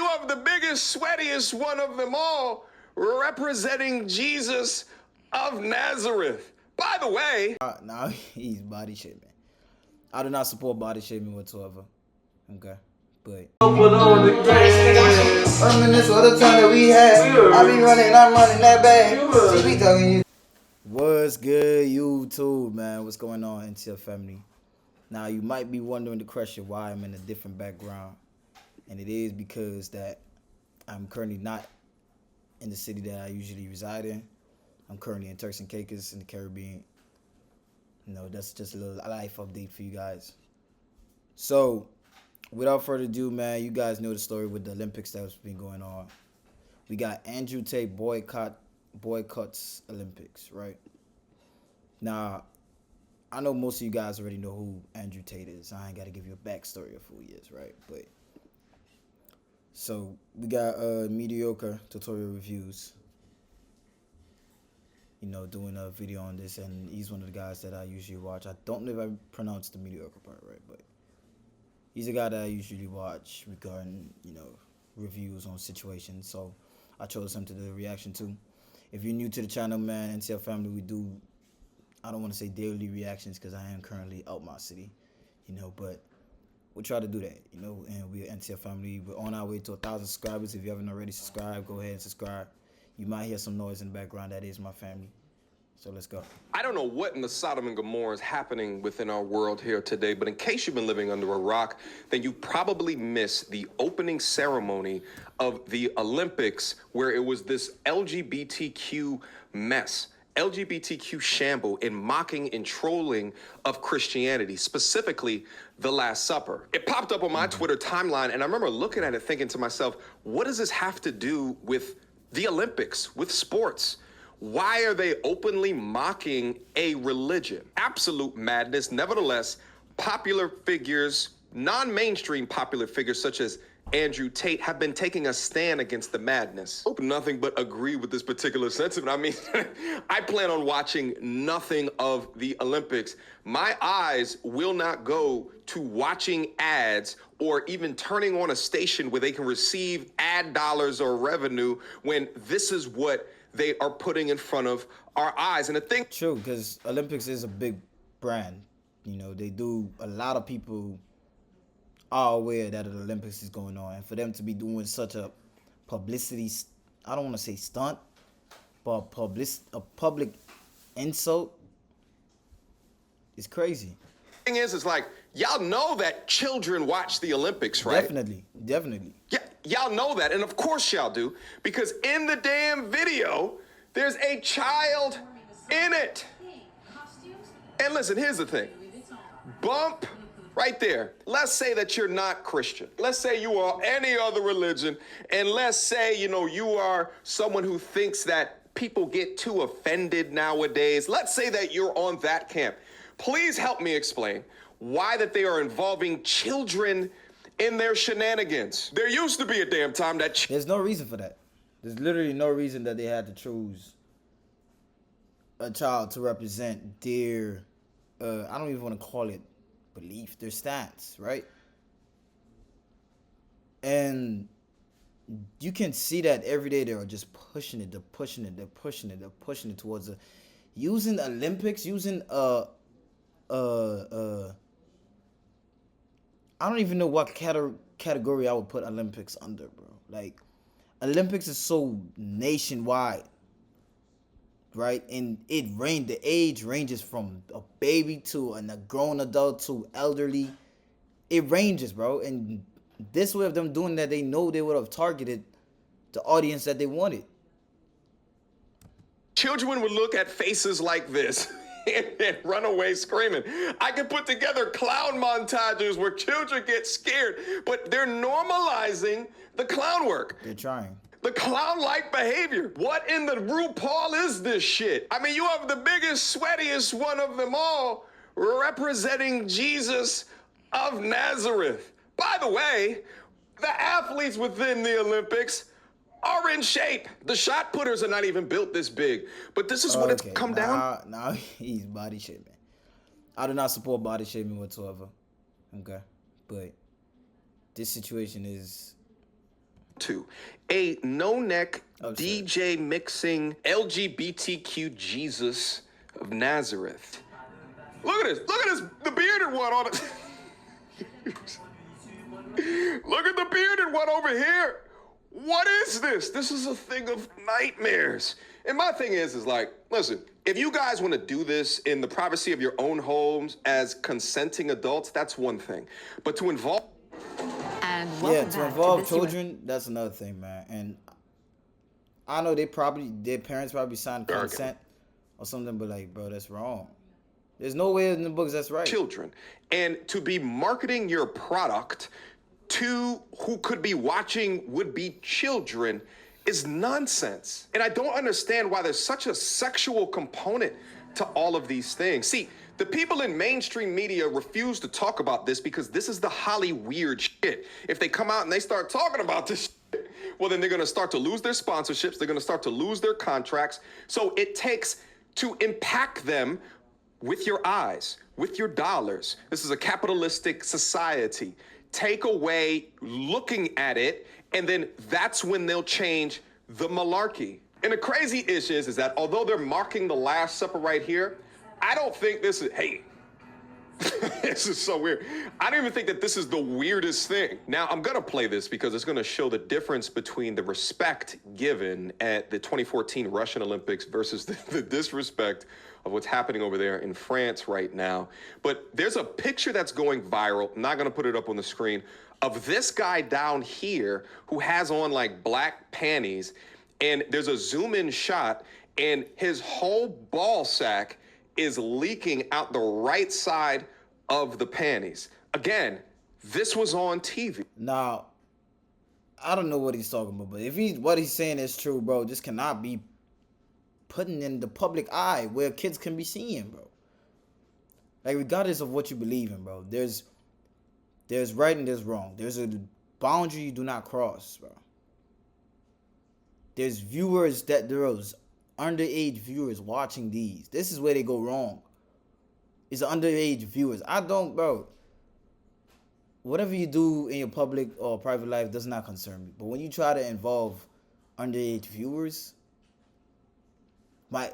you have the biggest, sweatiest one of them all, representing Jesus of Nazareth. By the way, now he's body shaming. I do not support body shaming whatsoever. Okay, but Reminisce all the time that we had. I be running, I'm running that bad. She be talking you. what's good, YouTube, man? What's going on, NCL Family? Now, you might be wondering the question why I'm in a different background. And it is because that I'm currently not in the city that I usually reside in. I'm currently in Turks and Caicos in the Caribbean. You know, that's just a little life update for you guys. So, without further ado, man, you guys know the story with the Olympics that's been going on. We got Andrew Tate boycotts Olympics, right? Now, I know most of you guys already know who Andrew Tate is. I ain't got to give you a backstory of who he is, right? But so we got mediocre tutorial reviews, you know, doing a video on this, and he's one of the guys that I usually watch. I don't know if I pronounced the mediocre part right, but he's a guy that I usually watch regarding, you know, reviews on situations. So I chose him to do a reaction to. If you're new to the channel, man, NCL Family, we do, I don't want to say daily reactions because I am currently out my city, you know, but we'll try to do that, you know, and we're NCL Family. We're on our way to 1,000 subscribers. If you haven't already subscribed, go ahead and subscribe. You might hear some noise in the background. That is my family. So let's go. I don't know what in the Sodom and Gomorrah is happening within our world here today, but in case you've been living under a rock, then you probably missed the opening ceremony of the Olympics, where it was this LGBTQ mess. LGBTQ shamble in mocking and trolling of Christianity, specifically the Last Supper. It popped up on my Twitter timeline, and I remember looking at it thinking to myself, what does this have to do with the Olympics, with sports? Why are they openly mocking a religion? Absolute madness. Nevertheless, popular figures, non-mainstream popular figures such as Andrew Tate have been taking a stand against the madness. I hope nothing but agree with this particular sentiment. I mean, I plan on watching nothing of the Olympics. My eyes will not go to watching ads or even turning on a station where they can receive ad dollars or revenue when this is what they are putting in front of our eyes. And the thing... True, because Olympics is a big brand. You know, they do, a lot of people are aware that the Olympics is going on, and for them to be doing such a publicity, I don't want to say stunt, but a public insult is crazy. Thing is, it's like, y'all know that children watch the Olympics, right? Definitely. Yeah, y'all know that, and of course y'all do, because in the damn video, there's a child in it. And listen, here's the thing. Bump right there. Let's say that you're not Christian. Let's say you are any other religion, and let's say, you know, you are someone who thinks that people get too offended nowadays. Let's say that you're on that camp. Please help me explain why that they are involving children in their shenanigans. There used to be a damn time that... There's no reason for that. There's literally no reason that they had to choose a child to represent their, I don't even want to call it belief, their stance, right? And you can see that every day they are just pushing it, they're pushing it towards using the Olympics, using I don't even know what category I would put Olympics under, bro. Like, Olympics is so nationwide, right? And the age ranges from a baby to a grown adult to elderly. It ranges, bro. And this way of them doing that, they know they would have targeted the audience that they wanted. Children would look at faces like this and run away screaming. I can put together clown montages where children get scared, but they're normalizing the clown work. They're trying. The clown-like behavior. What in the RuPaul is this shit? I mean, you have the biggest, sweatiest one of them all, representing Jesus of Nazareth. By the way, the athletes within the Olympics are in shape. The shot putters are not even built this big, but this is what it's come down. Now he's body shaming. I do not support body shaming whatsoever. Okay, but this situation is to a no-neck DJ mixing LGBTQ Jesus of Nazareth. Look at this, the bearded one on it. Look at the bearded one over here. What is this? This is a thing of nightmares. And my thing is like, listen, if you guys want to do this in the privacy of your own homes as consenting adults, that's one thing. But to involve... And to involve children, that's another thing, man. And I know their parents probably signed consent or something, but like, bro, that's wrong. There's no way in the books that's right. Children. And to be marketing your product to who could be watching would-be children is nonsense. And I don't understand why there's such a sexual component to all of these things. See, the people in mainstream media refuse to talk about this because this is the Holly weird shit. If they come out and they start talking about this shit, well, then they're gonna start to lose their sponsorships. They're gonna start to lose their contracts. So it takes to impact them with your eyes, with your dollars. This is a capitalistic society. Take away looking at it, and then that's when they'll change the malarkey. And the crazy issue is that although they're marking the Last Supper right here, I don't think this is, hey, this is so weird. I don't even think that this is the weirdest thing. Now, I'm gonna play this because it's gonna show the difference between the respect given at the 2014 Russian Olympics versus the disrespect of what's happening over there in France right now. But there's a picture that's going viral, I'm not gonna put it up on the screen, of this guy down here who has on like black panties, and there's a zoom in shot, and his whole ball sack is leaking out the right side of the panties. Again, this was on TV. Now, I don't know what he's talking about, but if what he's saying is true, bro, this cannot be putting in the public eye where kids can be seeing, bro. Like, regardless of what you believe in, bro, there's right and there's wrong. There's a boundary you do not cross, bro. There's viewers there's underage viewers watching these. This is where they go wrong. It's underage viewers. Bro. Whatever you do in your public or private life does not concern me. But when you try to involve underage viewers,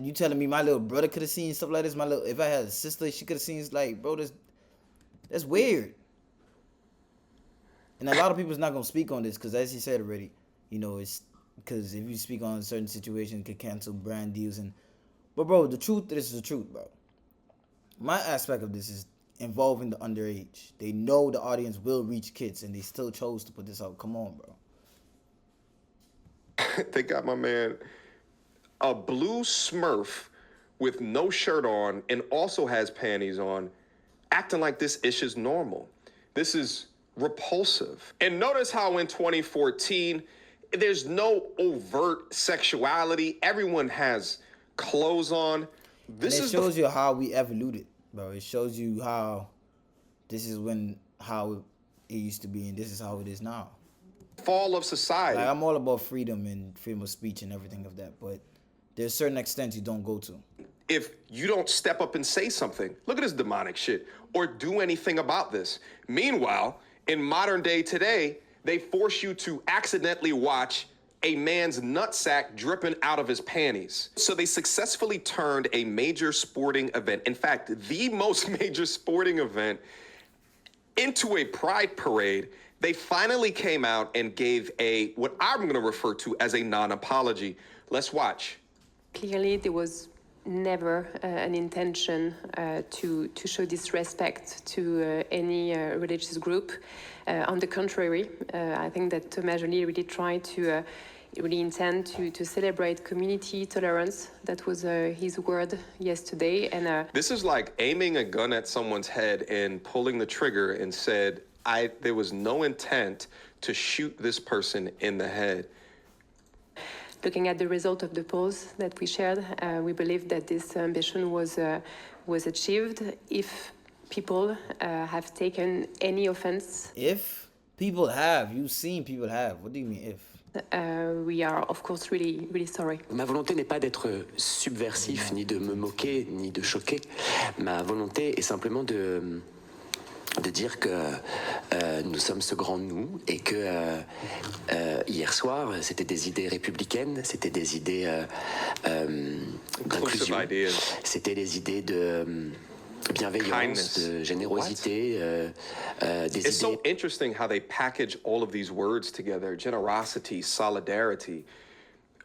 you telling me my little brother could have seen stuff like this? If I had a sister, she could have seen, like, bro, that's weird. And a lot of people's not gonna speak on this because, as he said already, it's because if you speak on certain situations, it could cancel brand deals. But bro, this is the truth, bro. My aspect of this is involving the underage. They know the audience will reach kids, and they still chose to put this out. Come on, bro. They got my man a blue Smurf with no shirt on and also has panties on, acting like this ish is normal. This is repulsive. And notice how in 2014, there's no overt sexuality. Everyone has clothes on. This shows you how we evoluted, bro. It shows you how this is how it used to be, and this is how it is now. Fall of society. Like, I'm all about freedom and freedom of speech and everything of that, but there's certain extents you don't go to. If you don't step up and say something, look at this demonic shit, or do anything about this. Meanwhile, in modern day today, they force you to accidentally watch a man's nutsack dripping out of his panties. So they successfully turned a major sporting event, in fact, the most major sporting event, into a pride parade. They finally came out and gave what I'm going to refer to as a non-apology. Let's watch. Clearly, there was never an intention to show disrespect to any religious group. On the contrary, I think that Thomas Joly really tried to really intend to celebrate community tolerance. That was his word yesterday. And this is like aiming a gun at someone's head and pulling the trigger and said, there was no intent to shoot this person in the head. Looking at the result of the polls that we shared, we believe that this ambition was achieved. If people have taken any offense. If people have, you've seen people have. What do you mean if? We are, of course, really, really sorry. Ma volonté n'est pas d'être subversif, ni de me moquer, ni de choquer. Ma volonté est simplement de de dire que nous sommes ce grand nous et que hier soir, c'était des idées républicaines, c'était des idées d'inclusion, c'était des idées de bienveillance, de générosité, des It's so idées... interesting how they package all of these words together: generosity, solidarity.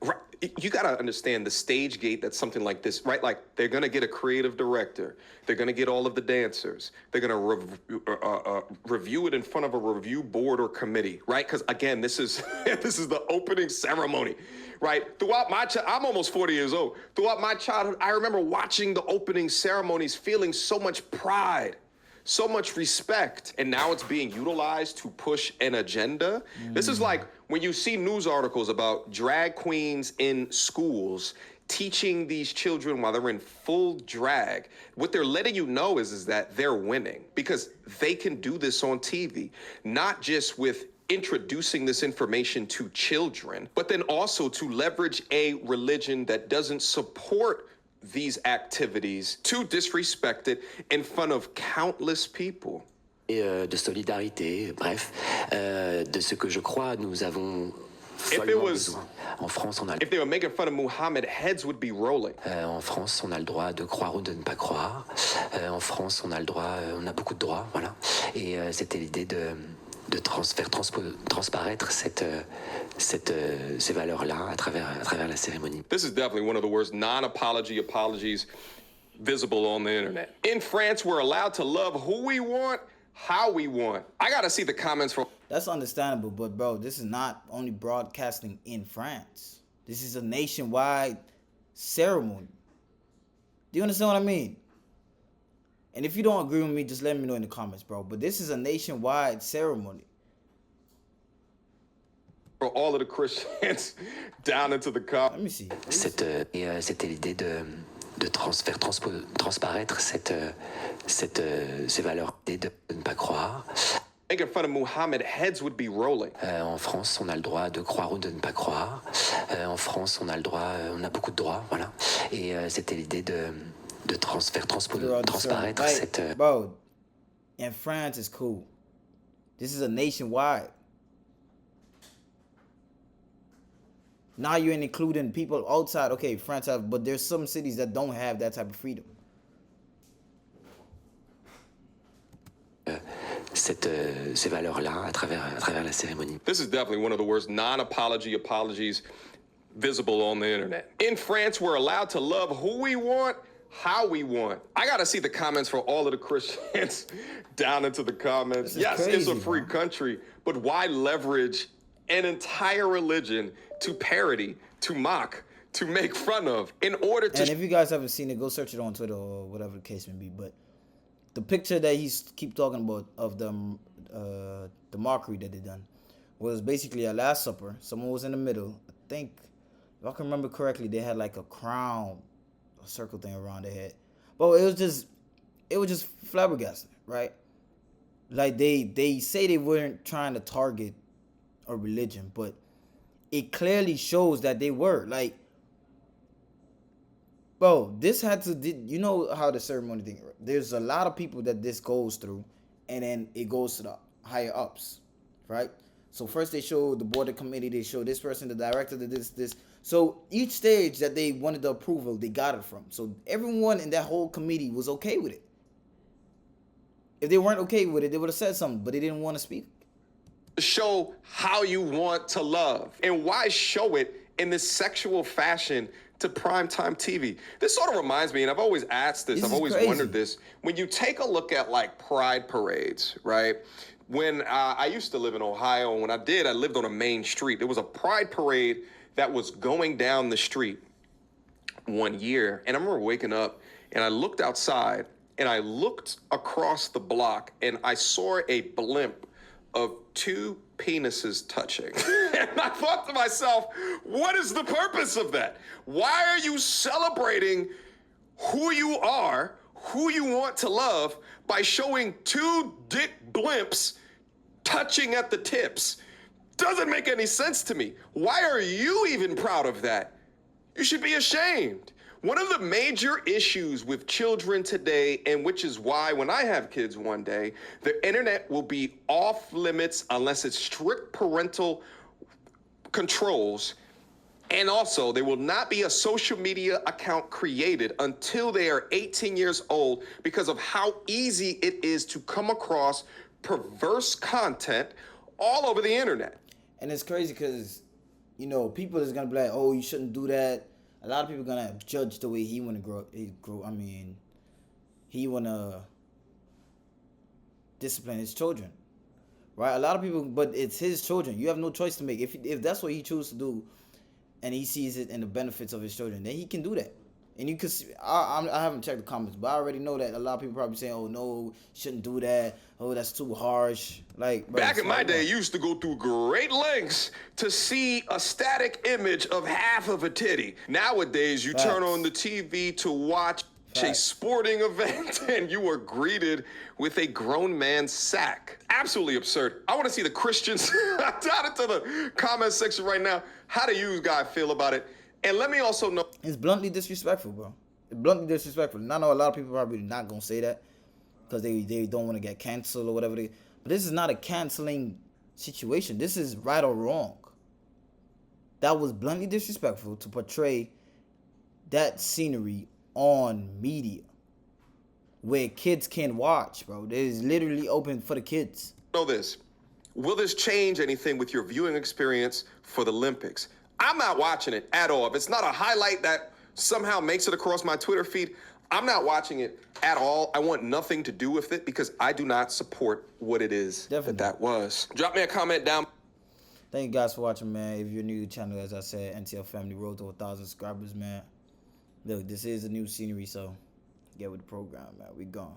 Right. You got to understand the stage gate that something like this, right? Like, they're going to get a creative director. They're going to get all of the dancers. They're going to review it in front of a review board or committee, right? Because, again, this is this is the opening ceremony, right? Throughout my I'm almost 40 years old. Throughout my childhood, I remember watching the opening ceremonies, feeling so much pride, so much respect, and now it's being utilized to push an agenda. This is like when you see news articles about drag queens in schools teaching these children while they're in full drag. What they're letting you know is that they're winning because they can do this on TV, not just with introducing this information to children, but then also to leverage a religion that doesn't support these activities, to disrespect it in front of countless people. De solidarité, bref, de ce que je crois nous avons follement besoin. En France, on a If they were making fun of Muhammad, heads would be rolling. En France, on a le droit de croire ou de ne pas croire. En France, on a le droit, on a beaucoup de droits, voilà. Et c'était l'idée de faire transparaître ces valeurs-là à travers la cérémonie. This is definitely one of the worst non-apology apologies visible on the internet. In France, we're allowed to love who we want, how we want. I gotta see the comments from... That's understandable, but bro, this is not only broadcasting in France. This is a nationwide ceremony. Do you understand what I mean? And if you don't agree with me, just let me know in the comments, bro. But this is a nationwide ceremony. For all of the Christians down into the comments. Let me see. C'était l'idée de faire transparaître ces valeurs et de ne pas croire. Making fun of Muhammad, heads would be rolling. En France, on a le droit de croire ou de ne pas croire. En France, on a le droit, on a beaucoup de droits, voilà. Et c'était l'idée de faire transparaître Bro, in France is cool. This is a nationwide. Now you're including people outside. Okay, France have, but there's some cities that don't have that type of freedom. Ces valeurs-là à travers la cérémonie. This is definitely one of the worst non-apology apologies visible on the internet. In France, we're allowed to love who we want, how we want. I gotta see the comments for all of the Christians down into the comments. Yes, crazy, it's a free country, but why leverage an entire religion to parody, to mock, to make fun of, in order to... And if you guys haven't seen it, go search it on Twitter or whatever the case may be. But the picture that he's keep talking about of the mockery that they done was basically a Last Supper. Someone was in the middle. I think, if I can remember correctly, they had like a crown, a circle thing around their head. But it was just flabbergasting, right? Like they say they weren't trying to target a religion, but it clearly shows that they were. Like, bro, this had to, you know how the ceremony thing, there's a lot of people that this goes through, and then it goes to the higher ups, right? So first they show the board of committee, they show this person, the director, this. So each stage that they wanted the approval, they got it from. So everyone in that whole committee was okay with it. If they weren't okay with it, they would have said something, but they didn't want to speak. Show how you want to love. And why show it in this sexual fashion to primetime TV? This sort of reminds me, and I've always asked this, I've always wondered this. When you take a look at like pride parades, right? When I used to live in Ohio, and when I did, I lived on a main street. There was a pride parade that was going down the street one year. And I remember waking up and I looked outside and I looked across the block and I saw a blimp of two penises touching. And I thought to myself, what is the purpose of that? Why are you celebrating who you are, who you want to love, by showing two dick blimps touching at the tips? Doesn't make any sense to me. Why are you even proud of that? You should be ashamed. One of the major issues with children today, and which is why when I have kids one day, the internet will be off limits unless it's strict parental controls. And also, there will not be a social media account created until they are 18 years old because of how easy it is to come across perverse content all over the internet. And it's crazy because, you know, people is going to be like, oh, you shouldn't do that. A lot of people are going to judge the way he want to grow. I mean, he want to discipline his children. Right? A lot of people, but it's his children. You have no choice to make. If that's what he chooses to do, and he sees it and the benefits of his children, then he can do that. And you could see, I haven't checked the comments, but I already know that a lot of people probably saying, oh, no, shouldn't do that. Oh, that's too harsh. Like, bro, back in my day, you used to go through great lengths to see a static image of half of a titty. Nowadays, you turn on the TV to watch a sporting event and you are greeted with a grown man's sack. Absolutely absurd. I want to see the Christians down into the comment section right now. How do you guys feel about it? And let me also know. It's bluntly disrespectful, bro. It's bluntly disrespectful. And I know a lot of people probably not going to say that because they don't want to get canceled or whatever. But this is not a canceling situation. This is right or wrong. That was bluntly disrespectful to portray that scenery on media where kids can watch, bro. It is literally open for the kids. Know this. Will this change anything with your viewing experience for the Olympics? I'm not watching it at all. If it's not a highlight that somehow makes it across my Twitter feed, I'm not watching it at all. I want nothing to do with it because I do not support what it is that was. Drop me a comment down. Thank you guys for watching, man. If you're new to the channel, as I said, NCL Family road to 1,000 subscribers, man. Look, this is a new scenery, so get with the program, man. We gone.